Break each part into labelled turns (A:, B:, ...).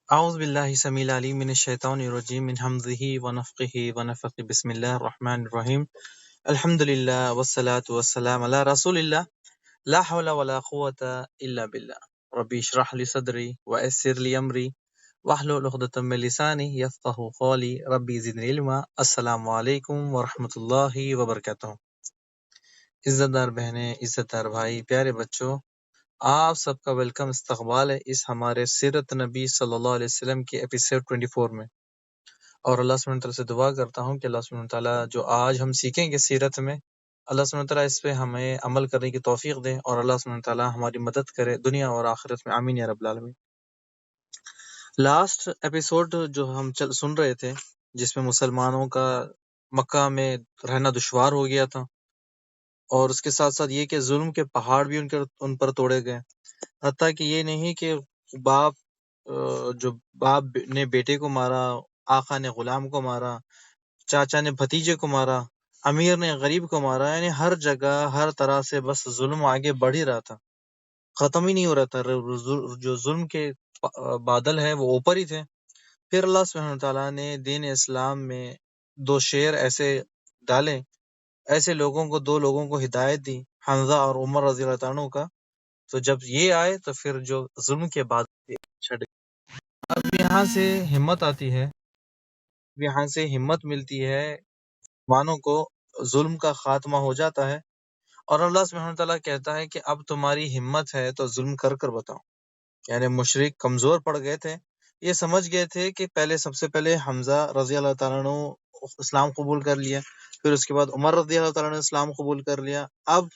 A: أعوذ بالله السميع العليم من الشيطان الرجيم من همزه ونفخه ونفخه بسم الله الرحمن الرحيم الحمد لله والصلاة والسلام على رسول الله لا حول ولا قوة إلا بالله ربي اشرح لي صدري ويسر لي أمري واحلل عقدة من لساني يفقهوا قولي ربي زدني علما السلام علیکم ورحمۃ اللہ وبرکاتہ۔ عزت دار بہنیں، عزت دار بھائی، پیارے بچوں، آپ سب کا ویلکم، استقبال ہے اس ہمارے سیرت نبی صلی اللہ علیہ وسلم کے ایپیسوڈ 24 میں۔ اور اللہ سبحانہ تعالیٰ سے دعا کرتا ہوں کہ اللہ سبحانہ تعالیٰ جو آج ہم سیکھیں گے سیرت میں، اللہ سبحانہ تعالیٰ اس پہ ہمیں عمل کرنے کی توفیق دے، اور اللہ سبحانہ تعالیٰ ہماری مدد کرے دنیا اور آخرت میں، آمین یا رب العالمین۔ لاسٹ ایپیسوڈ جو ہم سن رہے تھے، جس میں مسلمانوں کا مکہ میں رہنا دشوار ہو گیا تھا، اور اس کے ساتھ ساتھ یہ کہ ظلم کے پہاڑ بھی ان پر توڑے گئے، حتیٰ کہ یہ نہیں کہ باپ جو باپ نے بیٹے کو مارا، آقا نے غلام کو مارا، چاچا نے بھتیجے کو مارا، امیر نے غریب کو مارا، یعنی ہر جگہ ہر طرح سے بس ظلم آگے بڑھ ہی رہا تھا، ختم ہی نہیں ہو رہا تھا۔ جو ظلم کے بادل ہیں وہ اوپر ہی تھے۔ پھر اللہ سبحانہ تعالیٰ نے دین اسلام میں دو شعر ایسے ڈالے، ایسے لوگوں کو، دو لوگوں کو ہدایت دی، حمزہ اور عمر رضی اللہ عنہ کا۔ تو جب یہ آئے تو پھر جو ظلم کے بعد چھٹ گئے۔ اب یہاں سے ہمت آتی ہے، یہاں سے ہمت ملتی ہے، مانوں کو ظلم کا خاتمہ ہو جاتا ہے، اور اللہ سبحانہ تعالیٰ کہتا ہے کہ اب تمہاری ہمت ہے تو ظلم کر کر بتاؤ۔ یعنی مشرک کمزور پڑ گئے تھے، یہ سمجھ گئے تھے کہ پہلے سب سے پہلے حمزہ رضی اللہ تعالیٰ عنہ اسلام قبول کر لیا، پھر اس کے بعد عمر رضی اللہ تعالیٰ عنہ اسلام قبول کر لیا، اب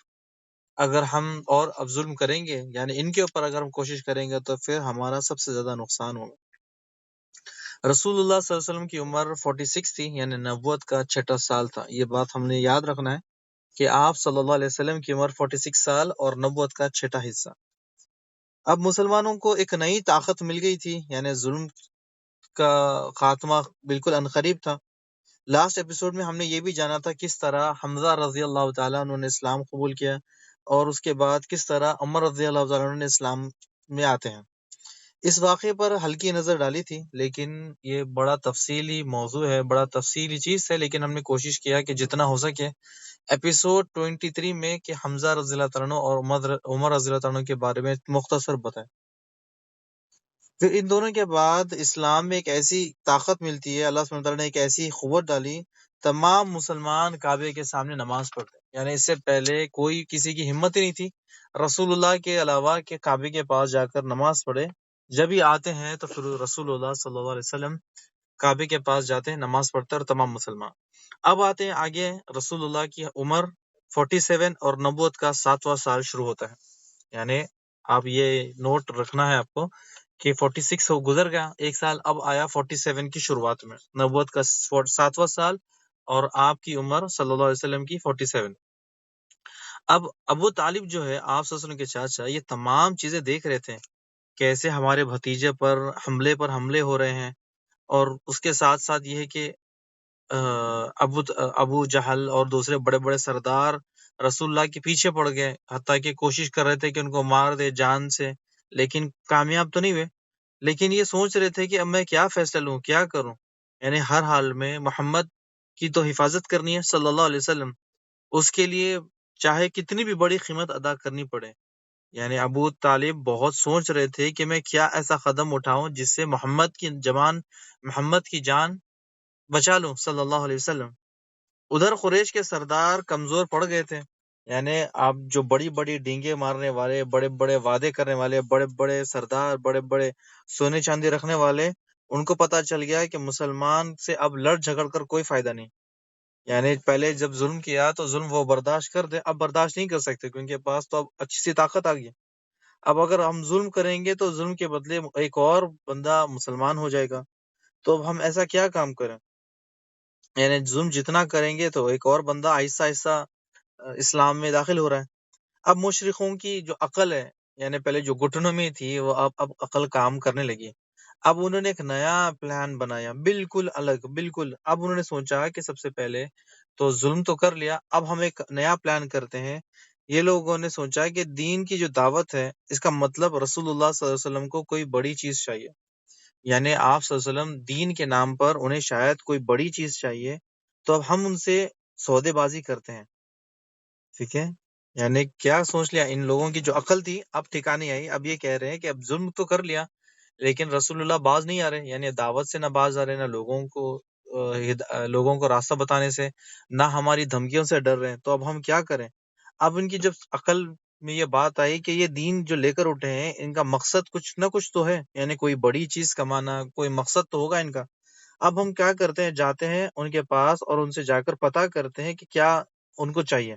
A: اگر ہم اور اب ظلم کریں گے، یعنی ان کے اوپر اگر ہم کوشش کریں گے تو پھر ہمارا سب سے زیادہ نقصان ہوگا۔ رسول اللہ صلی اللہ علیہ وسلم کی عمر 46 تھی، یعنی نبوت کا 6واں سال تھا۔ یہ بات ہم نے یاد رکھنا ہے کہ آپ صلی اللہ علیہ وسلم کی عمر 46 سال اور نبوت کا 6واں حصہ۔ اب مسلمانوں کو ایک نئی طاقت مل گئی تھی، یعنی ظلم کا خاتمہ بالکل عنقریب تھا۔ لاسٹ ایپیسوڈ میں ہم نے یہ بھی جانا تھا کس طرح حمزہ رضی اللہ تعالیٰ عنہ نے اسلام قبول کیا، اور اس کے بعد کس طرح عمر رضی اللہ تعالیٰ عنہ نے اسلام میں آتے ہیں۔ اس واقعے پر ہلکی نظر ڈالی تھی، لیکن یہ بڑا تفصیلی موضوع ہے، بڑا تفصیلی چیز ہے، لیکن ہم نے کوشش کیا کہ جتنا ہو سکے ایپیسوڈ 23 میں کہ حمزہ رضی اللہ تعالیٰ عنہ اور عمر رضی اللہ تعالیٰ عنہ کے بارے میں مختصر بتائیں۔ پھر ان دونوں کے بعد اسلام میں ایک ایسی طاقت ملتی ہے، اللہ سبحانہ تعالیٰ نے ایک ایسی قوت ڈالی، تمام مسلمان کعبے کے سامنے نماز پڑھتے، یعنی اس سے پہلے کوئی کسی کی ہمت ہی نہیں تھی رسول اللہ کے علاوہ کہ کعبے کے پاس جا کر نماز پڑھے۔ جب ہی آتے ہیں تو پھر رسول اللہ صلی اللہ علیہ وسلم کعبے کے پاس جاتے ہیں، نماز پڑھتے ہیں، اور تمام مسلمان۔ اب آتے ہیں آگے، رسول اللہ کی عمر 47 اور نبوت کا 7واں سال شروع ہوتا ہے۔ یعنی آپ یہ نوٹ رکھنا ہے آپ کو کہ 46 ہو گزر گیا ایک سال، اب آیا 47 کی شروعات میں، نبوت کا 7واں سال، اور آپ کی عمر صلی اللہ علیہ وسلم کی 47۔ اب ابو طالب جو ہے آپ صلی اللہ علیہ وسلم کے چاچا، یہ تمام چیزیں دیکھ رہے تھے، کیسے ہمارے بھتیجے پر حملے ہو رہے ہیں، اور اس کے ساتھ ساتھ یہ ہے کہ ابو جہل اور دوسرے بڑے بڑے سردار رسول اللہ کے پیچھے پڑ گئے، حتیٰ کہ کوشش کر رہے تھے کہ ان کو مار دے جان سے، لیکن کامیاب تو نہیں ہوئے۔ لیکن یہ سوچ رہے تھے کہ اب میں کیا فیصلہ لوں، کیا کروں، یعنی ہر حال میں محمد کی تو حفاظت کرنی ہے صلی اللہ علیہ وسلم، اس کے لیے چاہے کتنی بھی بڑی قیمت ادا کرنی پڑے۔ یعنی ابو طالب بہت سوچ رہے تھے کہ میں کیا ایسا قدم اٹھاؤں جس سے محمد کی جان بچا لوں صلی اللہ علیہ وسلم۔ ادھر قریش کے سردار کمزور پڑ گئے تھے، یعنی آپ جو بڑی بڑی ڈینگیں مارنے والے، بڑے بڑے وعدے کرنے والے، بڑے بڑے سردار، بڑے بڑے سونے چاندی رکھنے والے، ان کو پتہ چل گیا کہ مسلمان سے اب لڑ جھگڑ کر کوئی فائدہ نہیں۔ یعنی پہلے جب ظلم کیا تو ظلم وہ برداشت کر دے، اب برداشت نہیں کر سکتے کیونکہ پاس تو اب اچھی سی طاقت آ گئی۔ اب اگر ہم ظلم کریں گے تو ظلم کے بدلے ایک اور بندہ مسلمان ہو جائے گا، تو اب ہم ایسا کیا کام کریں؟ یعنی ظلم جتنا کریں گے تو ایک اور بندہ آہستہ آہستہ اسلام میں داخل ہو رہا ہے۔ اب مشرقوں کی جو عقل ہے، یعنی پہلے جو گھٹنوں میں تھی، وہ اب عقل کام کرنے لگی۔ اب انہوں نے ایک نیا پلان بنایا، بالکل الگ، بالکل۔ اب انہوں نے سوچا کہ سب سے پہلے تو ظلم تو کر لیا، اب ہم ایک نیا پلان کرتے ہیں۔ یہ لوگوں نے سوچا کہ دین کی جو دعوت ہے، اس کا مطلب رسول اللہ صلی اللہ علیہ وسلم کو کوئی بڑی چیز چاہیے، یعنی آپ صلی اللہ علیہ وسلم دین کے نام پر انہیں شاید کوئی بڑی چیز چاہیے، تو اب ہم ان سے سودے بازی کرتے ہیں. ٹھیک ہے، یعنی کیا سوچ لیا ان لوگوں کی جو عقل تھی اب ٹھکانے آئی. اب یہ کہہ رہے ہیں کہ اب ظلم تو کر لیا لیکن رسول اللہ باز نہیں آ رہے، یعنی دعوت سے نہ باز آ رہے، نہ لوگوں کو راستہ بتانے سے، نہ ہماری دھمکیوں سے ڈر رہے ہیں. تو اب ہم کیا کریں؟ اب ان کی جب عقل میں یہ بات آئی کہ یہ دین جو لے کر اٹھے ہیں ان کا مقصد کچھ نہ کچھ تو ہے، یعنی کوئی بڑی چیز کمانا، کوئی مقصد تو ہوگا ان کا. اب ہم کیا کرتے ہیں؟ جاتے ہیں ان کے پاس اور ان سے جا کر پتہ کرتے ہیں کہ کیا ان کو چاہیے.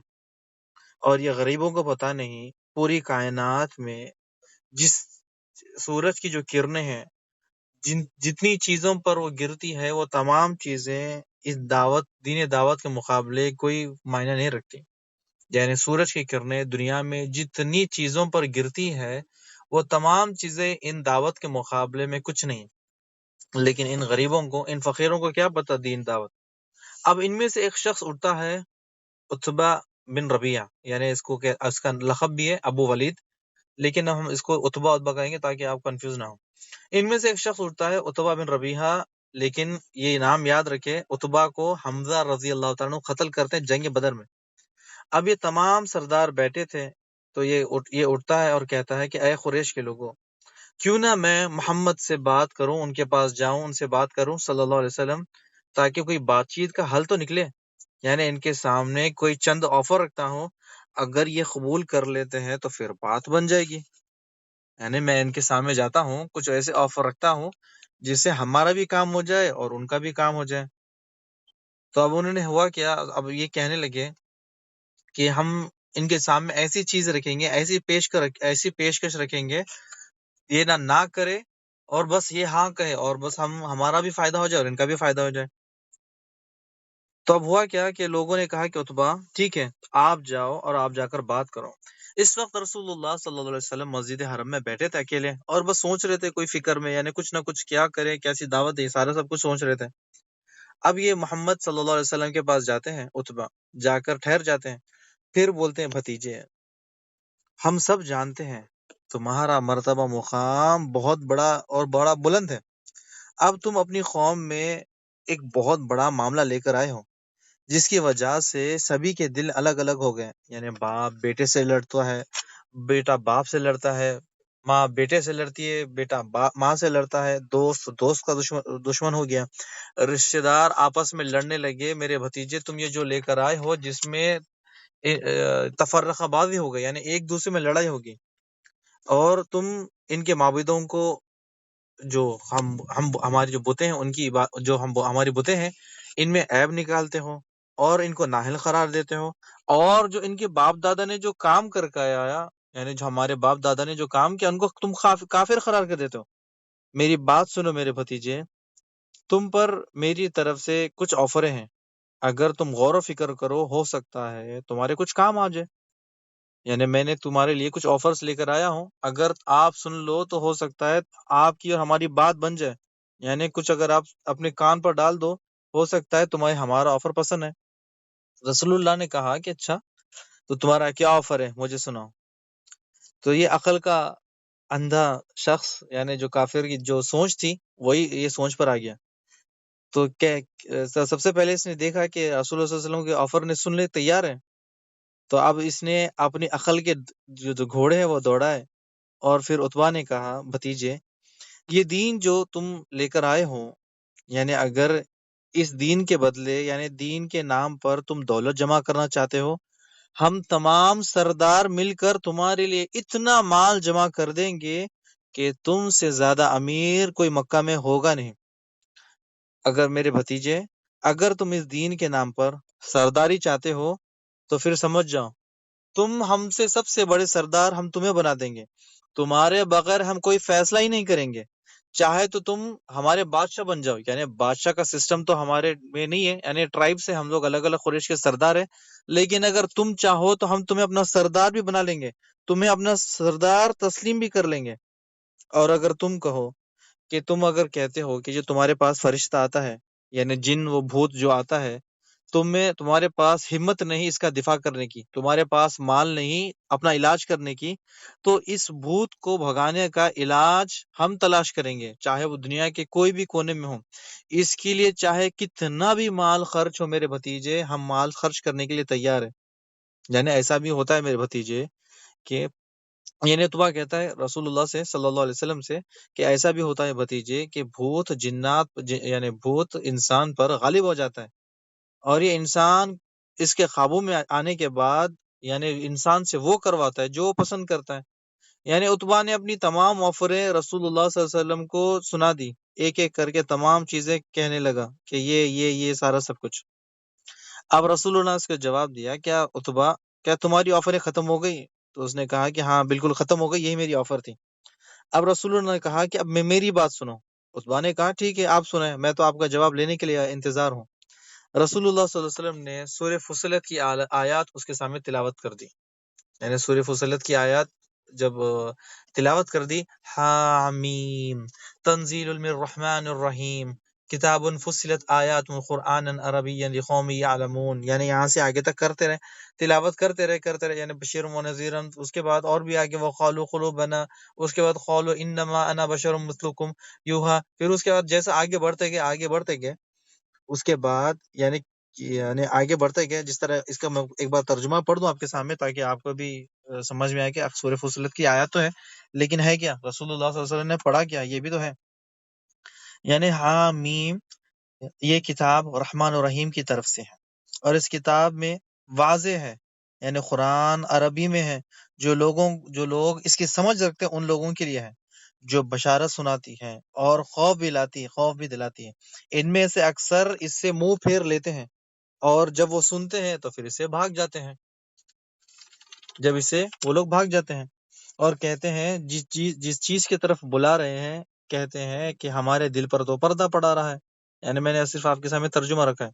A: اور یہ غریبوں کو پتہ نہیں پوری کائنات میں جس سورج کی جو کرنیں ہیں، جتنی چیزوں پر وہ گرتی ہے، وہ تمام چیزیں اس دین دعوت کے مقابلے کوئی معنی نہیں رکھتی. یعنی سورج کی کرنیں دنیا میں جتنی چیزوں پر گرتی ہے وہ تمام چیزیں ان دعوت کے مقابلے میں کچھ نہیں. لیکن ان غریبوں کو، ان فقیروں کو کیا پتہ دین دعوت. اب ان میں سے ایک شخص اٹھتا ہے، عتبہ بن ربیعہ، یعنی اس کا لقب بھی ہے ابو ولید، لیکن ہم اس کو عتبہ کہیں گے تاکہ آپ کنفیوز نہ ہو. ان میں سے ایک شخص اٹھتا ہے عتبہ بن ربیعہ، لیکن یہ نام یاد رکھے، عتبہ کو حمزہ رضی اللہ تعالیٰ عنہ قتل کرتے ہیں جنگ بدر میں. اب یہ تمام سردار بیٹھے تھے تو یہ اٹھتا ہے اور کہتا ہے کہ اے قریش کے لوگوں، کیوں نہ میں محمد سے بات کروں، ان کے پاس جاؤں، ان سے بات کروں صلی اللہ علیہ وسلم، تاکہ کوئی بات چیت کا حل تو نکلے. یعنی ان کے سامنے کوئی چند آفر رکھتا ہوں، اگر یہ قبول کر لیتے ہیں تو پھر بات بن جائے گی. یعنی میں ان کے سامنے جاتا ہوں، کچھ ایسے آفر رکھتا ہوں جس سے ہمارا بھی کام ہو جائے اور ان کا بھی کام ہو جائے. تو اب انہوں نے ہوا کیا، اب یہ کہنے لگے کہ ہم ان کے سامنے ایسی چیز رکھیں گے، ایسی پیشکش رکھیں گے، یہ نہ کرے اور بس یہ ہاں کہے، اور بس ہمارا بھی فائدہ ہو جائے اور ان کا بھی فائدہ ہو جائے. تو اب ہوا کیا کہ لوگوں نے کہا کہ عتبہ ٹھیک ہے، آپ جاؤ اور آپ جا کر بات کرو. اس وقت رسول اللہ صلی اللہ علیہ وسلم مسجد حرم میں بیٹھے تھے اکیلے، اور بس سوچ رہے تھے کوئی فکر میں، یعنی کچھ نہ کچھ کیا کرے، کیسی دعوت دے، سارا سب کچھ سوچ رہے تھے. اب یہ محمد صلی اللہ علیہ وسلم کے پاس جاتے ہیں، عتبہ جا کر ٹھہر جاتے ہیں، پھر بولتے ہیں بھتیجے، ہم سب جانتے ہیں تمہارا مرتبہ مقام بہت بڑا اور بڑا بلند ہے. اب تم اپنی قوم میں ایک بہت بڑا معاملہ لے کر آئے ہو جس کی وجہ سے سبھی کے دل الگ الگ ہو گئے. یعنی باپ بیٹے سے لڑتا ہے، بیٹا باپ سے لڑتا ہے، ماں بیٹے سے لڑتی ہے، بیٹا ماں سے لڑتا ہے، دوست کا دشمن ہو گیا، رشتے دار آپس میں لڑنے لگے. میرے بھتیجے تم یہ جو لے کر آئے ہو جس میں تفرقہ بازی ہو گئی، یعنی ایک دوسرے میں لڑائی ہوگی، اور تم ان کے معبودوں کو، جو ہم ہماری جو بتیں ہیں ان کی جو ہماری بتیں ہیں ان میں عیب نکالتے ہو اور ان کو نااہل قرار دیتے ہو، اور جو ان کے باپ دادا نے جو کام کر کے آیا، یعنی جو ہمارے باپ دادا نے جو کام کیا ان کو تم کافر قرار کر دیتے ہو. میری بات سنو میرے بھتیجے، تم پر میری طرف سے کچھ آفریں ہیں، اگر تم غور و فکر کرو ہو سکتا ہے تمہارے کچھ کام آ جائے. یعنی میں نے تمہارے لیے کچھ آفرز لے کر آیا ہوں، اگر آپ سن لو تو ہو سکتا ہے آپ کی اور ہماری بات بن جائے. یعنی کچھ اگر آپ اپنے کان پر ڈال دو، ہو سکتا ہے تمہیں ہمارا آفر پسند ہے. رسول اللہ نے کہا کہ اچھا، تو تمہارا کیا آفر ہے مجھے سناؤ. تو یہ عقل کا اندھا شخص، یعنی جو کافر کی جو سوچ تھی وہی یہ سوچ پر آ گیا. تو سب سے پہلے اس نے دیکھا کہ رسول اللہ صلی اللہ علیہ وسلم کے آفر نے سن لے تیار ہے، تو اب اس نے اپنی عقل کے جو گھوڑے ہیں وہ دوڑائے، اور پھر عتبہ نے کہا بھتیجے، یہ دین جو تم لے کر آئے ہو، یعنی اگر اس دین کے بدلے، یعنی دین کے نام پر تم دولت جمع کرنا چاہتے ہو، ہم تمام سردار مل کر تمہارے لیے اتنا مال جمع کر دیں گے کہ تم سے زیادہ امیر کوئی مکہ میں ہوگا نہیں. اگر میرے بھتیجے، اگر تم اس دین کے نام پر سرداری چاہتے ہو تو پھر سمجھ جاؤ، تم ہم سے سب سے بڑے سردار ہم تمہیں بنا دیں گے، تمہارے بغیر ہم کوئی فیصلہ ہی نہیں کریں گے. چاہے تو تم ہمارے بادشاہ بن جاؤ، یعنی بادشاہ کا سسٹم تو ہمارے میں نہیں ہے، یعنی ٹرائب سے ہم لوگ الگ الگ قریش کے سردار ہیں، لیکن اگر تم چاہو تو ہم تمہیں اپنا سردار بھی بنا لیں گے، تمہیں اپنا سردار تسلیم بھی کر لیں گے. اور اگر تم کہو کہ تم اگر کہتے ہو کہ جو تمہارے پاس فرشتہ آتا ہے، یعنی جن و بھوت جو آتا ہے، تمہارے پاس ہمت نہیں اس کا دفاع کرنے کی، تمہارے پاس مال نہیں اپنا علاج کرنے کی، تو اس بھوت کو بھگانے کا علاج ہم تلاش کریں گے، چاہے وہ دنیا کے کوئی بھی کونے میں ہو۔ اس کے لیے چاہے کتنا بھی مال خرچ ہو میرے بھتیجے، ہم مال خرچ کرنے کے لیے تیار ہیں۔ یعنی ایسا بھی ہوتا ہے میرے بھتیجے کہ یعنی اتبا کہتا ہے رسول اللہ سے صلی اللہ علیہ وسلم سے کہ ایسا بھی ہوتا ہے بھتیجے کہ بھوت جنات یعنی بھوت انسان پر غالب ہو جاتا ہے، اور یہ انسان اس کے قابو میں آنے کے بعد یعنی انسان سے وہ کرواتا ہے جو وہ پسند کرتا ہے۔ یعنی اتبا نے اپنی تمام آفریں رسول اللہ صلی اللہ علیہ وسلم کو سنا دی، ایک ایک کر کے تمام چیزیں کہنے لگا کہ یہ سارا سب کچھ۔ اب رسول اللہ نے اس کا جواب دیا، کیا اتبا کیا تمہاری آفریں ختم ہو گئی؟ تو اس نے کہا کہ ہاں بالکل ختم ہو گئی، یہی میری آفر تھی۔ اب رسول اللہ نے کہا کہ اب میری بات سنو۔ اتبا نے کہا ٹھیک ہے آپ سنیں، میں تو آپ کا جواب لینے کے لیے انتظار ہوں۔ رسول اللہ صلی اللہ علیہ وسلم نے سورہ فصلت کی آیات اس کے سامنے تلاوت کر دی، یعنی سورہ فصلت کی آیات جب تلاوت کر دی، حامیم تنزیل من الرحمن الرحیم کتاب فصلت آیات قرآنا عربیا لقوم یعلمون، یعنی یہاں سے آگے تک کرتے رہے، تلاوت کرتے رہے، یعنی بشیر و نذیرا، اس کے بعد اور بھی آگے وقالوا قلوبنا، اس کے بعد قالوا انما انا بشر مثلکم یوحا، پھر اس کے بعد جیسا آگے بڑھتے گئے اس کے بعد یعنی آگے بڑھتے گئے، جس طرح اس کا میں ایک بار ترجمہ پڑھ دوں آپ کے سامنے تاکہ آپ کو بھی سمجھ میں آئے کہ سورہ فصلت کی آیات تو ہے لیکن ہے کیا، رسول اللہ صلی اللہ علیہ وسلم نے پڑھا کیا، یہ بھی تو ہے۔ یعنی حامیم، یہ کتاب رحمان و رحیم کی طرف سے ہے، اور اس کتاب میں واضح ہے، یعنی قرآن عربی میں ہے، جو لوگ اس کی سمجھ رکھتے ہیں ان لوگوں کے لیے ہے، جو بشارت سناتی ہے اور خوف بھی دلاتی ہے۔ ان میں سے اکثر اس سے منہ پھیر لیتے ہیں، اور جب وہ سنتے ہیں تو پھر اسے بھاگ جاتے ہیں، جب اسے وہ لوگ بھاگ جاتے ہیں اور کہتے ہیں جس چیز کی طرف بلا رہے ہیں، کہتے ہیں کہ ہمارے دل پر تو پردہ پڑا رہا ہے۔ یعنی میں نے صرف آپ کے سامنے ترجمہ رکھا ہے۔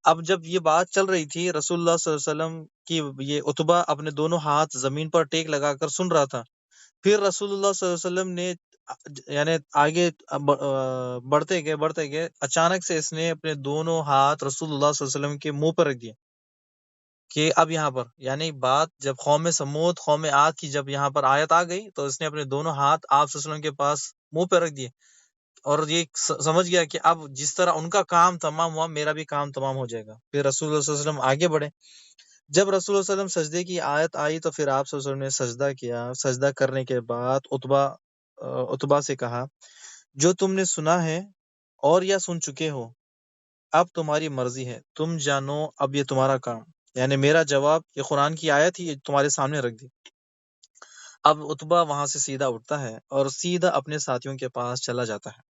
A: اب جب یہ بات چل رہی تھی، رسول اللہ صلی اللہ علیہ وسلم کی یہ اتبا اپنے دونوں ہاتھ زمین پر ٹیک لگا کر سن رہا تھا۔ پھر رسول اللہ صلی اللہ علیہ وسلم نے یعنی آگے بڑھتے گئے اچانک سے اس نے اپنے دونوں ہاتھ رسول اللہ صلی اللہ علیہ وسلم کے منہ پر رکھ دیے کہ اب یہاں پر یعنی بات جب قوم سمود قوم عاد کی جب یہاں پر آیت آ گئی تو اس نے اپنے دونوں ہاتھ آپ صلی اللہ علیہ وسلم کے پاس منہ پہ رکھ دیے، اور یہ سمجھ گیا کہ اب جس طرح ان کا کام تمام ہوا میرا بھی کام تمام ہو جائے گا۔ پھر رسول اللہ صلی اللہ علیہ وسلم آگے بڑھے، جب رسول اللہ صلی اللہ علیہ وسلم سجدے کی آیت آئی تو پھر آپ صلی اللہ علیہ وسلم نے سجدہ کیا۔ سجدہ کرنے کے بعد اتبا سے کہا، جو تم نے سنا ہے اور یا سن چکے ہو، اب تمہاری مرضی ہے، تم جانو اب یہ تمہارا کام، یعنی میرا جواب یہ قرآن کی آیت ہی تمہارے سامنے رکھ دی۔ اب اتبا وہاں سے سیدھا اٹھتا ہے اور سیدھا اپنے ساتھیوں کے پاس چلا جاتا ہے۔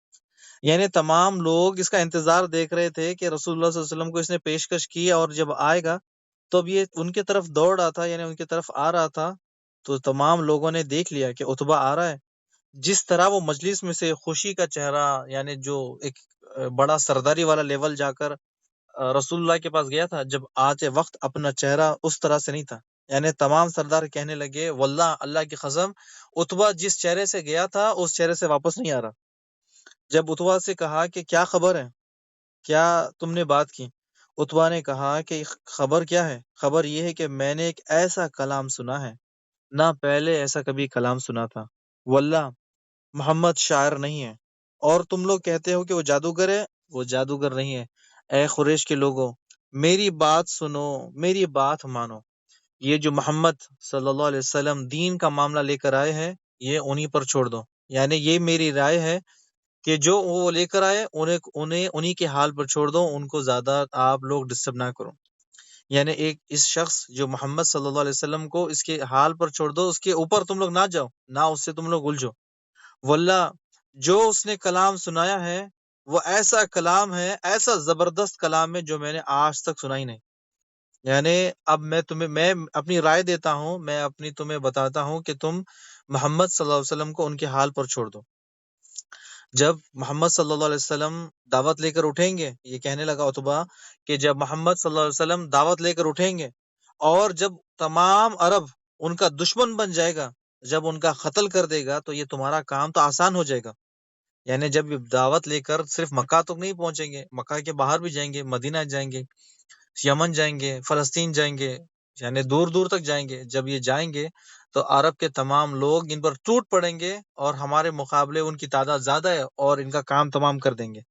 A: یعنی تمام لوگ اس کا انتظار دیکھ رہے تھے کہ رسول اللہ صلی اللہ علیہ وسلم کو اس نے پیشکش کی، اور جب آئے گا تو اب یہ ان کی طرف دوڑ رہا تھا، یعنی ان کی طرف آ رہا تھا، تو تمام لوگوں نے دیکھ لیا کہ اتبا آ رہا ہے۔ جس طرح وہ مجلس میں سے خوشی کا چہرہ، یعنی جو ایک بڑا سرداری والا لیول جا کر رسول اللہ کے پاس گیا تھا، جب آتے وقت اپنا چہرہ اس طرح سے نہیں تھا، یعنی تمام سردار کہنے لگے واللہ اللہ کی قسم اتبا جس چہرے سے گیا تھا اس چہرے سے واپس نہیں آ رہا۔ جب اتبا سے کہا کہ کیا خبر ہے، کیا تم نے بات کی، اتبا نے کہا کہ خبر کیا ہے، خبر یہ ہے کہ میں نے ایک ایسا کلام سنا ہے، نہ پہلے ایسا کبھی کلام سنا تھا، واللہ محمد شاعر نہیں ہے، اور تم لوگ کہتے ہو کہ وہ جادوگر ہے، وہ جادوگر نہیں ہے۔ اے قریش کے لوگوں، میری بات سنو، میری بات مانو، یہ جو محمد صلی اللہ علیہ وسلم دین کا معاملہ لے کر آئے ہیں یہ انہی پر چھوڑ دو، یعنی یہ میری رائے ہے کہ جو وہ لے کر آئے انہی کے حال پر چھوڑ دو، ان کو زیادہ آپ لوگ ڈسٹرب نہ کرو۔ یعنی ایک اس شخص جو محمد صلی اللہ علیہ وسلم کو اس کے حال پر چھوڑ دو، اس کے اوپر تم لوگ نہ جاؤ، نہ اس سے تم لوگ الجھو، واللہ جو اس نے کلام سنایا ہے وہ ایسا کلام ہے، ایسا زبردست کلام ہے جو میں نے آج تک سنا ہی نہیں۔ یعنی اب میں اپنی رائے دیتا ہوں، میں تمہیں بتاتا ہوں کہ تم محمد صلی اللہ علیہ وسلم کو ان کے حال پر چھوڑ دو۔ جب محمد صلی اللہ علیہ وسلم دعوت لے کر اٹھیں گے، یہ کہنے لگا اتبا کہ جب محمد صلی اللہ علیہ وسلم دعوت لے کر اٹھیں گے اور جب تمام عرب ان کا دشمن بن جائے گا، جب ان کا قتل کر دے گا تو یہ تمہارا کام تو آسان ہو جائے گا۔ یعنی جب یہ دعوت لے کر صرف مکہ تک نہیں پہنچیں گے، مکہ کے باہر بھی جائیں گے، مدینہ جائیں گے، یمن جائیں گے، فلسطین جائیں گے، یعنی دور دور تک جائیں گے. جب یہ جائیں گے تو عرب کے تمام لوگ ان پر ٹوٹ پڑیں گے اور ہمارے مقابلے ان کی تعداد زیادہ ہے اور ان کا کام تمام کر دیں گے.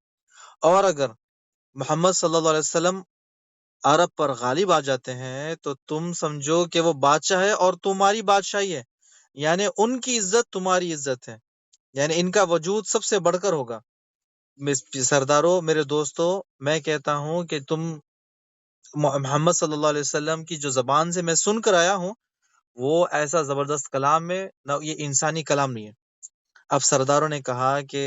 A: اور اگر محمد صلی اللہ علیہ وسلم عرب پر غالب آ جاتے ہیں تو تم سمجھو کہ وہ بادشاہ ہے اور تمہاری بادشاہی ہے، یعنی ان کی عزت تمہاری عزت ہے، یعنی ان کا وجود سب سے بڑھ کر ہوگا. سرداروں، میرے دوستو، میں کہتا ہوں کہ تم محمد صلی اللہ علیہ وسلم کی جو زبان سے میں سن کر آیا ہوں وہ ایسا زبردست کلام ہے نہ، یہ انسانی کلام نہیں ہے. اب سرداروں نے کہا کہ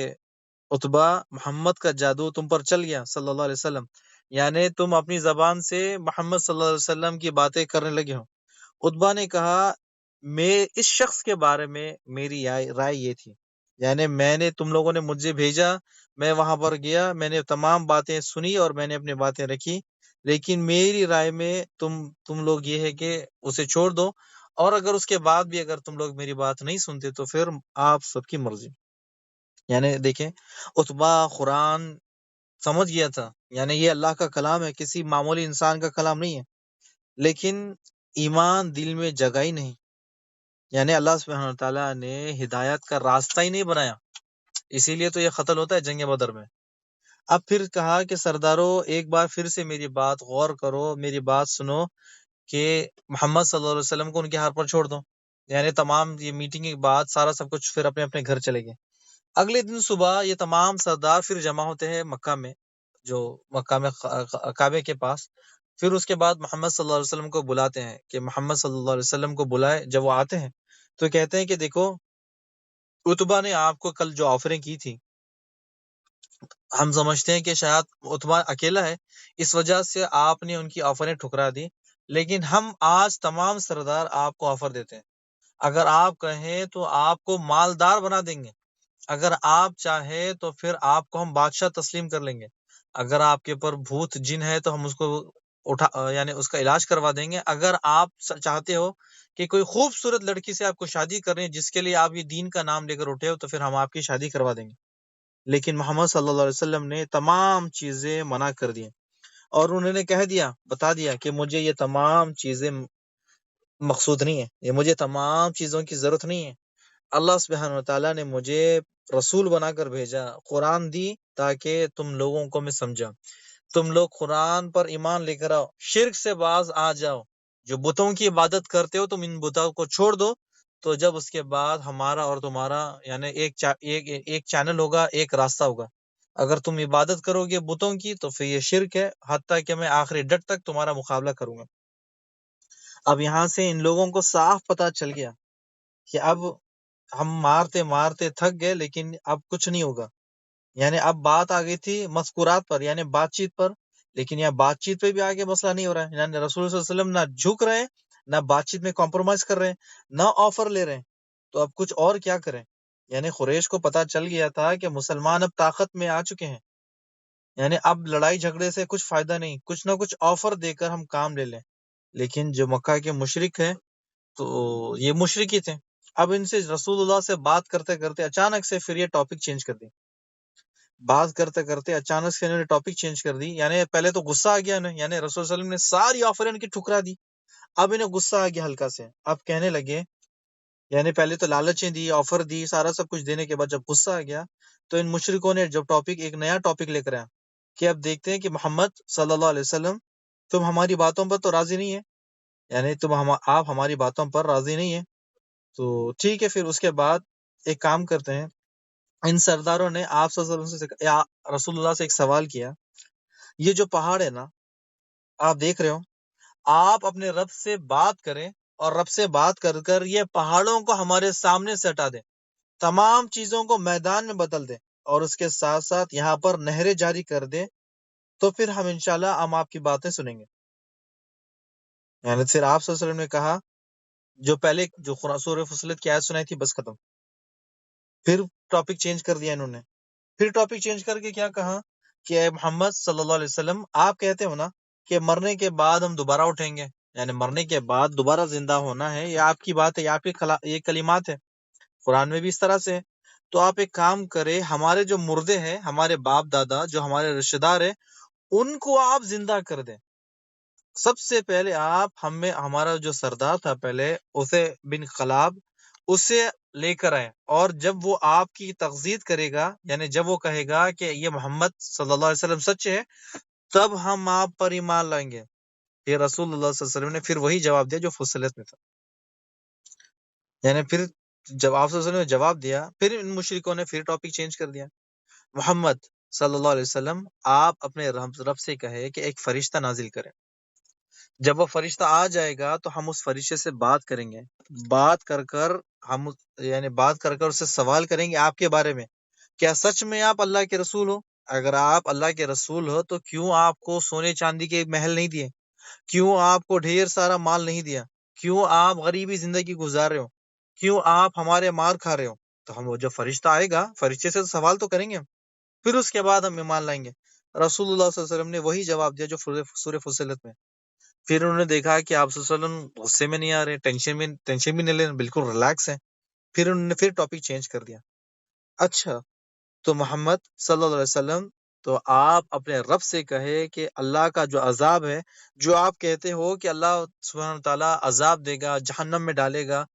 A: عتبہ، محمد کا جادو تم پر چل گیا صلی اللہ علیہ وسلم، یعنی تم اپنی زبان سے محمد صلی اللہ علیہ وسلم کی باتیں کرنے لگے ہو. عتبہ نے کہا میں اس شخص کے بارے میں میری رائے یہ تھی، یعنی میں نے، تم لوگوں نے مجھے بھیجا، میں وہاں پر گیا، میں نے تمام باتیں سنی اور میں نے اپنی باتیں رکھی، لیکن میری رائے میں تم لوگ یہ ہے کہ اسے چھوڑ دو، اور اگر اس کے بعد بھی اگر تم لوگ میری بات نہیں سنتے تو پھر آپ سب کی مرضی. یعنی دیکھیں، عتبہ قرآن سمجھ گیا تھا، یعنی یہ اللہ کا کلام ہے، کسی معمولی انسان کا کلام نہیں ہے، لیکن ایمان دل میں جگہ ہی نہیں، یعنی اللہ سبحانہ تعالیٰ نے ہدایت کا راستہ ہی نہیں بنایا، اسی لیے تو یہ قتل ہوتا ہے جنگ بدر میں. اب پھر کہا کہ سرداروں ایک بار پھر سے میری بات غور کرو، میری بات سنو کہ محمد صلی اللہ علیہ وسلم کو ان کے ہاتھ پر چھوڑ دو. یعنی تمام یہ میٹنگ کے بعد سارا سب کچھ پھر اپنے اپنے گھر چلے گئے. اگلے دن صبح یہ تمام سردار پھر جمع ہوتے ہیں مکہ میں، جو مکہ میں کعبے کے پاس. پھر اس کے بعد محمد صلی اللہ علیہ وسلم کو بلاتے ہیں کہ محمد صلی اللہ علیہ وسلم کو بلائے. جب وہ آتے ہیں تو کہتے ہیں کہ دیکھو، عتبہ نے آپ کو کل جو آفریں کی تھی، ہم سمجھتے ہیں کہ شاید عتبہ اکیلا ہے، اس وجہ سے آپ نے ان کی آفریں ٹھکرا دی، لیکن ہم آج تمام سردار آپ کو آفر دیتے ہیں. اگر آپ کہیں تو آپ کو مالدار بنا دیں گے، اگر آپ چاہیں تو پھر آپ کو ہم بادشاہ تسلیم کر لیں گے، اگر آپ کے اوپر بھوت جن ہے تو ہم اس کو یعنی اس کا علاج کروا دیں گے، اگر آپ چاہتے ہو کہ کوئی خوبصورت لڑکی سے آپ کو شادی کریں جس کے لیے آپ یہ دین کا نام لے کر اٹھے ہو تو پھر ہم آپ کی شادی کروا دیں گے. لیکن محمد صلی اللہ علیہ وسلم نے تمام چیزیں منع کر دی اور انہوں نے کہہ دیا، بتا دیا کہ مجھے یہ تمام چیزیں مقصود نہیں ہے، یہ مجھے تمام چیزوں کی ضرورت نہیں ہے. اللہ سبحانہ وتعالیٰ نے مجھے رسول بنا کر بھیجا، قرآن دی تاکہ تم لوگوں کو میں سمجھا، تم لوگ قرآن پر ایمان لے کر آؤ، شرک سے باز آ جاؤ، جو بتوں کی عبادت کرتے ہو تم ان بتوں کو چھوڑ دو. تو جب اس کے بعد ہمارا اور تمہارا یعنی ایک چینل ہوگا، ایک راستہ ہوگا. اگر تم عبادت کرو گے بتوں کی تو پھر یہ شرک ہے، حتیٰ کہ میں آخری ڈٹ تک تمہارا مقابلہ کروں گا. اب یہاں سے ان لوگوں کو صاف پتہ چل گیا کہ اب ہم مارتے مارتے تھک گئے لیکن اب کچھ نہیں ہوگا. یعنی اب بات آ گئی تھی مذکورات پر، یعنی بات چیت پر، لیکن یہاں بات چیت پہ بھی آگے مسئلہ نہیں ہو رہا ہے. یعنی رسول صلی اللہ علیہ وسلم نہ جھک رہے ہیں، نہ بات چیت میں کمپرومائز کر رہے ہیں، نہ آفر لے رہے ہیں. تو اب کچھ اور کیا کریں؟ یعنی قریش کو پتا چل گیا تھا کہ مسلمان اب طاقت میں آ چکے ہیں، یعنی اب لڑائی جھگڑے سے کچھ فائدہ نہیں، کچھ نہ کچھ آفر دے کر ہم کام لے لیں. لیکن جو مکہ کے مشرک ہیں تو یہ مشرکی تھے. اب ان سے رسول اللہ سے بات کرتے کرتے اچانک سے پھر یہ ٹاپک چینج کر دی، بات کرتے کرتے اچانک سے انہوں نے ٹاپک چینج کر دی. یعنی پہلے تو غصہ آ گیا انہیں، یعنی رسول صلی اللہ علیہ وسلم نے ساری آفر ان کی ٹھکرا دی. اب انہیں غصہ آ گیا ہلکا سے، اب کہنے لگے، یعنی پہلے تو لالچیں دی، آفر دی، سارا سب کچھ دینے کے بعد جب غصہ آ گیا تو ان مشرکوں نے جب ایک نیا ٹاپک لے کر آیا کہ اب دیکھتے ہیں کہ محمد صلی اللہ علیہ وسلم تم ہماری باتوں پر تو راضی نہیں ہے، یعنی آپ ہماری باتوں پر راضی نہیں ہے، تو ٹھیک ہے. پھر اس کے بعد ایک کام کرتے ہیں، ان سرداروں نے آپ صلی اللہ علیہ وسلم سے یا رسول اللہ سے ایک سوال کیا، یہ جو پہاڑ ہے نا، آپ دیکھ رہے ہو، آپ اپنے رب سے بات کریں اور رب سے بات کر کر یہ پہاڑوں کو ہمارے سامنے سے ہٹا دیں، تمام چیزوں کو میدان میں بدل دیں اور اس کے ساتھ ساتھ یہاں پر نہریں جاری کر دیں، تو پھر ہم انشاءاللہ ہم آپ کی باتیں سنیں گے. یعنی پھر آپ صلی اللہ علیہ وسلم نے کہا، جو پہلے جو سورہ فصلت کی آیت سنائی تھی بس ختم. پھر ٹاپک چینج کر دیا انہوں نے. پھر ٹاپک چینج کر کے کیا کہا کہ اے محمد صلی اللہ علیہ وسلم، آپ کہتے ہو نا کہ مرنے کے بعد ہم دوبارہ اٹھیں گے، یعنی مرنے کے بعد دوبارہ زندہ ہونا ہے، یہ آپ کی بات ہے، یہ آپ کی یہ کلمات ہے، قرآن میں بھی اس طرح سے ہے. تو آپ ایک کام کرے، ہمارے جو مردے ہیں، ہمارے باپ دادا جو ہمارے رشتہ دار ہیں، ان کو آپ زندہ کر دیں. سب سے پہلے آپ ہمارا جو سردار تھا پہلے اسے بن خلاب اسے لے کر آئے، اور جب وہ آپ کی تقزید کرے گا، یعنی جب وہ کہے گا کہ یہ محمد صلی اللہ علیہ وسلم سچ ہے، تب ہم آپ پر ایمان لائیں گے۔ یہ رسول اللہ صلی اللہ علیہ وسلم نے پھر وہی جواب دیا جو فصلت میں تھا، یعنی پھر جب آپ صلی اللہ علیہ وسلم نے جواب دیا، پھر ان مشرکوں نے پھر ٹاپک چینج کر دیا۔ محمد صلی اللہ علیہ وسلم آپ اپنے رب سے کہے کہ ایک فرشتہ نازل کرے، جب وہ فرشتہ آ جائے گا تو ہم اس فرشتے سے بات کریں گے، بات کر کر ہم یعنی بات کر کر اس سے سوال کریں گے آپ کے بارے میں، کیا سچ میں آپ اللہ کے رسول ہو؟ اگر آپ اللہ کے رسول ہو تو کیوں آپ کو سونے چاندی کے محل نہیں دیے؟ کیوں آپ کو ڈھیر سارا مال نہیں دیا؟ کیوں آپ غریبی زندگی گزار رہے ہو؟ کیوں آپ ہمارے مار کھا رہے ہو؟ تو ہم وہ جو فرشتہ آئے گا فرشتے سے تو سوال تو کریں گے ہم، پھر اس کے بعد ہم ایمان لائیں گے۔ رسول اللہ صلی اللہ علیہ وسلم نے وہی جواب دیا جو سورہ فصلت میں۔ پھر انہوں نے دیکھا کہ آپ صلی اللہ علیہ وسلم غصے میں نہیں آ رہے، ٹینشن بھی نہیں لے رہے، بالکل ریلیکس ہیں، پھر انہوں نے پھر ٹاپک چینج کر دیا۔ اچھا، تو محمد صلی اللہ علیہ وسلم تو آپ اپنے رب سے کہے کہ اللہ کا جو عذاب ہے، جو آپ کہتے ہو کہ اللہ سبحانہ تعالیٰ عذاب دے گا، جہنم میں ڈالے گا،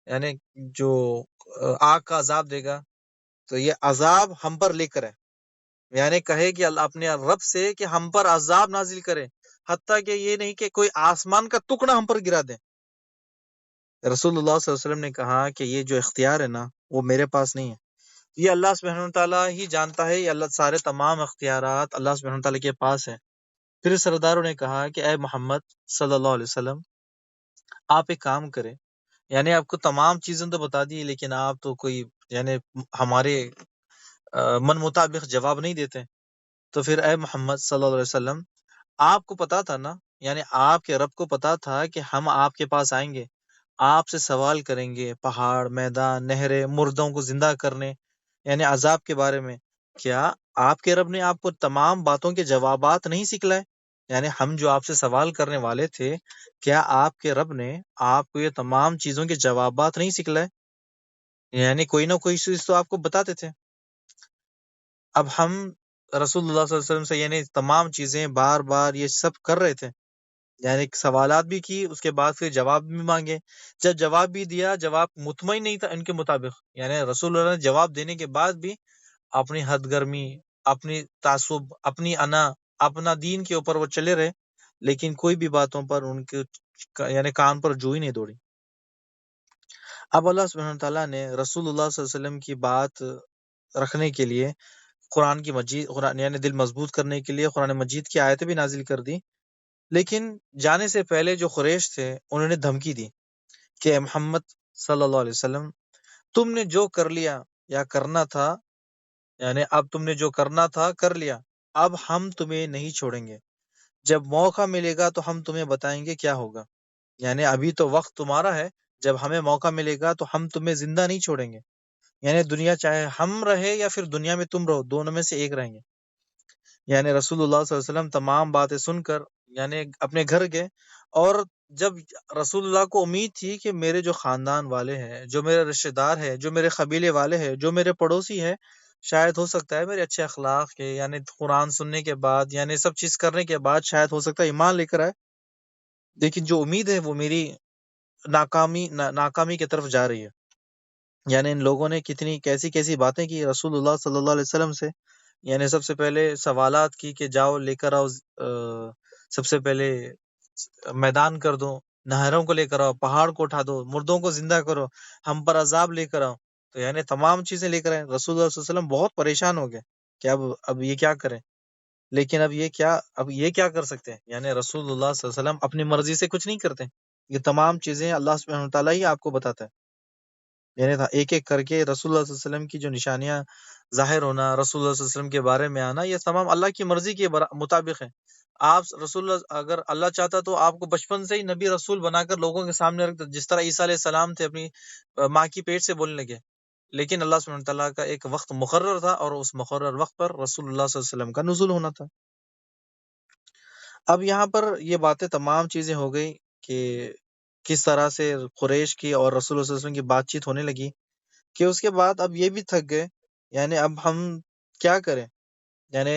A: یعنی جو آگ کا عذاب دے گا، تو یہ عذاب ہم پر لے کر ہے، یعنی کہے کہ اللہ اپنے رب سے کہ ہم پر عذاب نازل کرے، حتیٰ کہ یہ نہیں کہ کوئی آسمان کا ٹکڑا ہم پر گرا دے۔ رسول اللہ صلی اللہ علیہ وسلم نے کہا کہ یہ جو اختیار ہے نا وہ میرے پاس نہیں ہے، یہ اللہ سبحانہ تعالیٰ ہی جانتا ہے، یہ اللہ سارے تمام اختیارات اللہ سبحانہ تعالیٰ کے پاس ہے۔ پھر سرداروں نے کہا کہ اے محمد صلی اللہ علیہ وسلم، آپ ایک کام کریں، یعنی آپ کو تمام چیزیں تو بتا دی لیکن آپ تو کوئی یعنی ہمارے من مطابق جواب نہیں دیتے، تو پھر اے محمد صلی اللہ علیہ وسلم، آپ کو پتا تھا نا، یعنی آپ کے رب کو پتا تھا کہ ہم آپ کے پاس آئیں گے، آپ سے سوال کریں گے، پہاڑ، میدان، نہریں، مردوں کو زندہ کرنے یعنی عذاب کے بارے میں۔ کیا آپ کے رب نے آپ کو تمام باتوں کے جوابات نہیں سکھلائے؟ یعنی ہم جو آپ سے سوال کرنے والے تھے، کیا آپ کے رب نے آپ کو یہ تمام چیزوں کے جوابات نہیں سکھلائے؟ یعنی کوئی نہ کوئی چیز تو آپ کو بتاتے تھے۔ اب ہم رسول اللہ صلی اللہ علیہ وسلم سے یعنی تمام چیزیں بار بار یہ سب کر رہے تھے، یعنی سوالات بھی کی، اس کے بعد پھر جواب بھی مانگے، جب جواب بھی دیا، جواب مطمئن نہیں تھا ان کے مطابق، یعنی رسول اللہ نے جواب دینے کے بعد بھی اپنی حد گرمی، اپنی تعصب، اپنی انا، اپنا دین کے اوپر وہ چلے رہے، لیکن کوئی بھی باتوں پر ان کے یعنی کان پر جو ہی نہیں دوڑی۔ اب اللہ سبحانہ تعالیٰ نے رسول اللہ صلی اللہ علیہ وسلم کی بات رکھنے کے لیے قرآن کی مجید یعنی دل مضبوط کرنے کے لیے قرآن مجید کی آیتیں بھی نازل کر دی، لیکن جانے سے پہلے جو قریش تھے انہوں نے دھمکی دی کہ اے محمد صلی اللہ علیہ وسلم، تم نے جو کر لیا یا کرنا تھا، یعنی اب تم نے جو کرنا تھا کر لیا، اب ہم تمہیں نہیں چھوڑیں گے، جب موقع ملے گا تو ہم تمہیں بتائیں گے کیا ہوگا، یعنی ابھی تو وقت تمہارا ہے، جب ہمیں موقع ملے گا تو ہم تمہیں زندہ نہیں چھوڑیں گے، یعنی دنیا چاہے ہم رہے یا پھر دنیا میں تم رہو، دونوں میں سے ایک رہیں گے۔ یعنی رسول اللہ صلی اللہ علیہ وسلم تمام باتیں سن کر یعنی اپنے گھر گئے، اور جب رسول اللہ کو امید تھی کہ میرے جو خاندان والے ہیں، جو میرے رشتہ دار ہیں، جو میرے قبیلے والے ہیں، جو میرے پڑوسی ہیں، شاید ہو سکتا ہے میرے اچھے اخلاق کے یعنی قرآن سننے کے بعد یعنی سب چیز کرنے کے بعد شاید ہو سکتا ہے ایمان لے کر آئے، لیکن جو امید ہے وہ میری ناکامی کی طرف جا رہی ہے۔ یعنی ان لوگوں نے کتنی کیسی باتیں کی رسول اللہ صلی اللہ علیہ وسلم سے، یعنی سب سے پہلے سوالات کی کہ جاؤ لے کر آؤ، سب سے پہلے میدان کر دو، نہروں کو لے کر آؤ، پہاڑ کو اٹھا دو، مردوں کو زندہ کرو، ہم پر عذاب لے کر آؤ، تو یعنی تمام چیزیں لے کر آئے۔ رسول اللہ صلی اللہ علیہ وسلم بہت پریشان ہو گئے کہ اب یہ کیا کریں، لیکن اب یہ کیا کر سکتے ہیں، یعنی رسول اللہ صلی اللہ علیہ وسلم اپنی مرضی سے کچھ نہیں کرتے، یہ تمام چیزیں اللہ سبحانہ تعالیٰ ہی آپ کو بتاتا ہے، یعنی ایک ایک کر کے رسول اللہ صلی اللہ علیہ وسلم کی جو نشانیاں ظاہر ہونا، رسول اللہ صلی اللہ علیہ وسلم کے بارے میں آنا، یہ تمام اللہ کی مرضی کے مطابق ہے۔ آپ رسول اللہ اگر اللہ چاہتا تو آپ کو بچپن سے ہی نبی رسول بنا کر لوگوں کے سامنے رکھتا، جس طرح عیسیٰ علیہ السلام تھے اپنی ماں کی پیٹ سے بولنے لگے، لیکن اللہ سبحانہ تعالیٰ کا ایک وقت مقرر تھا، اور اس مقرر وقت پر رسول اللہ صلی اللہ علیہ وسلم کا نزول ہونا تھا۔ اب یہاں پر یہ باتیں تمام چیزیں ہو گئی کہ کس طرح سے قریش کی اور رسول اللہ صلی اللہ علیہ وسلم کی بات چیت ہونے لگی، کہ اس کے بعد اب یہ بھی تھک گئے، یعنی اب ہم کیا کریں، یعنی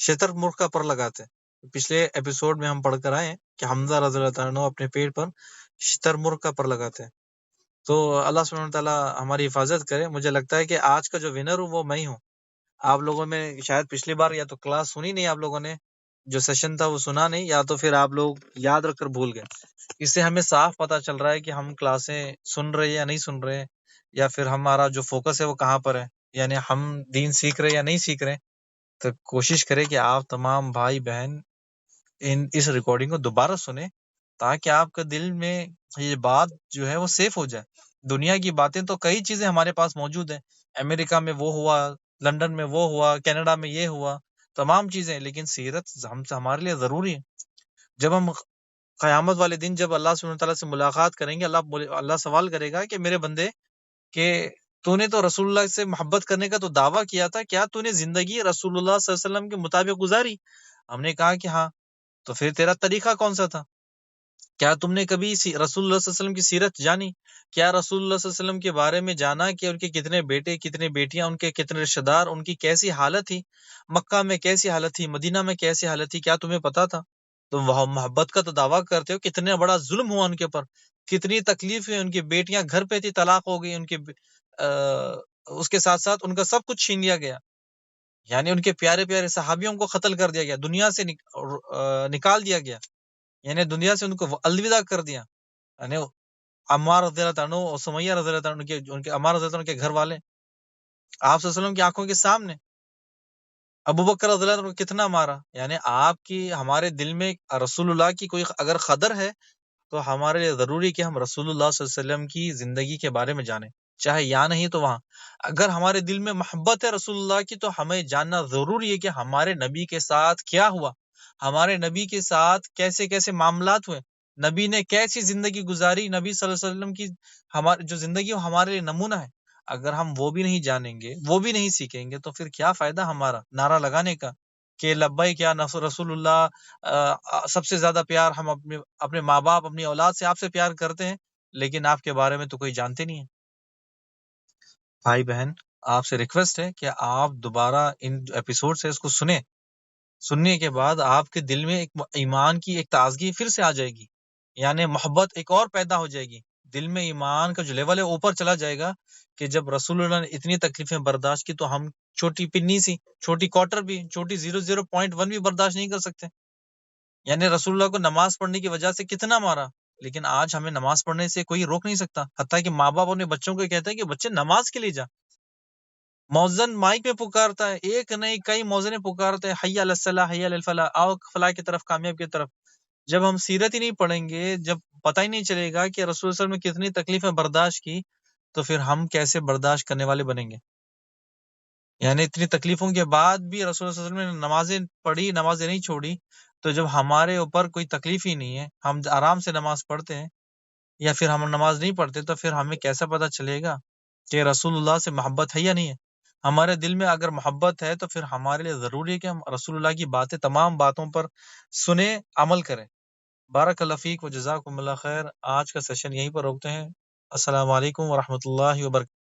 A: شتر مرغ کا پر لگاتے ہیں۔ پچھلے ایپیسوڈ میں ہم پڑھ کر آئے ہیں کہ حمزہ رضی اللہ تعالیٰ عنہ اپنے پیٹ پر شتر مرغ کا پر لگاتے ہیں۔ تو اللہ سبحانہ وتعالیٰ ہماری حفاظت کرے۔ مجھے لگتا ہے کہ آج کا جو ونر ہوں وہ میں ہی ہوں۔ آپ لوگوں میں شاید پچھلی بار یا تو کلاس سنی نہیں، آپ لوگوں نے جو سیشن تھا وہ سنا نہیں، یا تو پھر آپ لوگ یاد رکھ کر بھول گئے۔ اس سے ہمیں صاف پتہ چل رہا ہے کہ ہم کلاسیں سن رہے یا نہیں سن رہے، یا پھر ہمارا جو فوکس ہے وہ کہاں پر ہے، یعنی ہم دین سیکھ رہے یا نہیں سیکھ رہے۔ تو کوشش کریں کہ آپ تمام بھائی بہن اس ریکارڈنگ کو دوبارہ سنیں، تاکہ آپ کے دل میں یہ بات جو ہے وہ سیف ہو جائے۔ دنیا کی باتیں تو کئی چیزیں ہمارے پاس موجود ہیں، امریکہ میں وہ ہوا، لندن میں وہ ہوا، کینیڈا میں یہ ہوا، تمام چیزیں، لیکن سیرت ہمارے لیے ضروری ہے۔ جب ہم قیامت والے دن جب اللہ سبحانہ تعالیٰ سے ملاقات کریں گے، اللہ سوال کرے گا کہ میرے بندے، کہ تو نے تو رسول اللہ سے محبت کرنے کا تو دعویٰ کیا تھا، کیا تو نے زندگی رسول اللہ صلی اللہ علیہ وسلم کے مطابق گزاری؟ ہم نے کہا کہ ہاں۔ تو پھر تیرا طریقہ کون سا تھا؟ کیا تم نے کبھی رسول اللہ صلی اللہ علیہ وسلم کی سیرت جانی؟ کیا رسول اللہ صلی اللہ علیہ وسلم کے بارے میں جانا کہ ان کے کتنے بیٹے، کتنے بیٹیاں، ان کے کتنے رشتہ دار، ان کی کیسی حالت تھی، مکہ میں کیسی حالت تھی، مدینہ میں کیسی حالت تھی؟ کیا تمہیں پتا تھا؟ تم وہ محبت کا تو دعویٰ کرتے ہو، کتنا بڑا ظلم ہوا ان کے اوپر، کتنی تکلیف ہوئی، ان کی بیٹیاں گھر پہ تھی، طلاق ہو گئی، ان کے اس کے ساتھ ساتھ ان کا سب کچھ چھین لیا گیا، یعنی ان کے پیارے پیارے صحابیوں کو قتل کر دیا گیا، دنیا سے نکال دیا گیا، یعنی دنیا سے ان کو الوداع کر دیا۔ یعنی عمار رضی اللہ عنہ اور سمیہ رضی اللہ عنہ ان کے عمار رضی اللہ عنہ کے گھر والے آپ صلی اللہ علیہ وسلم کی آنکھوں کے سامنے، ابو بکر رضی اللہ عنہ کو کتنا مارا۔ یعنی آپ کی ہمارے دل میں رسول اللہ کی کوئی اگر قدر ہے تو ہمارے لیے ضروری کہ ہم رسول اللہ صلی اللہ علیہ وسلم کی زندگی کے بارے میں جانیں، چاہے یا نہیں تو وہاں۔ اگر ہمارے دل میں محبت ہے رسول اللہ کی تو ہمیں جاننا ضروری ہے کہ ہمارے نبی کے ساتھ کیا ہوا، ہمارے نبی کے ساتھ کیسے کیسے معاملات ہوئے، نبی نے کیسی زندگی گزاری، نبی صلی اللہ علیہ وسلم کی ہماری جو زندگی وہ ہمارے لیے نمونہ ہے۔ اگر ہم وہ بھی نہیں جانیں گے، وہ بھی نہیں سیکھیں گے، تو پھر کیا فائدہ ہمارا نعرہ لگانے کا کہ لبیک کیا رسول اللہ، سب سے زیادہ پیار ہم اپنے ماں باپ، اپنی اولاد سے آپ سے پیار کرتے ہیں، لیکن آپ کے بارے میں تو کوئی جانتے نہیں ہے۔ بھائی بہن، آپ سے ریکویسٹ ہے کہ آپ دوبارہ ان ایپیسوڈ سے اس کو سنیں۔ سننے کے بعد آپ کے دل میں ایک ایمان کی ایک تازگی پھر سے آ جائے گی، یعنی محبت ایک اور پیدا ہو جائے گی دل میں، ایمان کا جو لیول ہے اوپر چلا جائے گا کہ جب رسول اللہ نے اتنی تکلیفیں برداشت کی تو ہم چھوٹی پنی سی، چھوٹی کوارٹر بھی، چھوٹی 0.1 بھی برداشت نہیں کر سکتے۔ یعنی رسول اللہ کو نماز پڑھنے کی وجہ سے کتنا مارا، لیکن آج ہمیں نماز پڑھنے سے کوئی روک نہیں سکتا، حتیٰ کہ ماں باپ اپنے بچوں کو کہتے ہیں کہ بچے نماز کے لیے جا۔ مؤذن مائک میں پکارتا ہے، ایک نہیں کئی مؤذن پکارتے ہیں، حی علی الصلاح، حی علی الفلاح، آؤ فلاح کی طرف، کامیاب کی طرف۔ جب ہم سیرت ہی نہیں پڑھیں گے، جب پتہ ہی نہیں چلے گا کہ رسول اللہ صلی اللہ علیہ وسلم نے کتنی تکلیفیں برداشت کی، تو پھر ہم کیسے برداشت کرنے والے بنیں گے؟ یعنی اتنی تکلیفوں کے بعد بھی رسول اللہ صلی اللہ علیہ وسلم نے نمازیں پڑھی، نمازیں نہیں چھوڑی، تو جب ہمارے اوپر کوئی تکلیف ہی نہیں ہے، ہم آرام سے نماز پڑھتے ہیں، یا پھر ہم نماز نہیں پڑھتے، تو پھر ہمیں کیسا پتہ چلے گا کہ رسول اللہ سے محبت ہے یا نہیں ہے؟ ہمارے دل میں اگر محبت ہے تو پھر ہمارے لیے ضروری ہے کہ ہم رسول اللہ کی باتیں، تمام باتوں پر سنیں، عمل کریں۔ بارک اللہ فیک و جزاکم اللہ خیر۔ آج کا سیشن یہیں پر روکتے ہیں۔ السلام علیکم ورحمۃ اللہ وبرکاتہ۔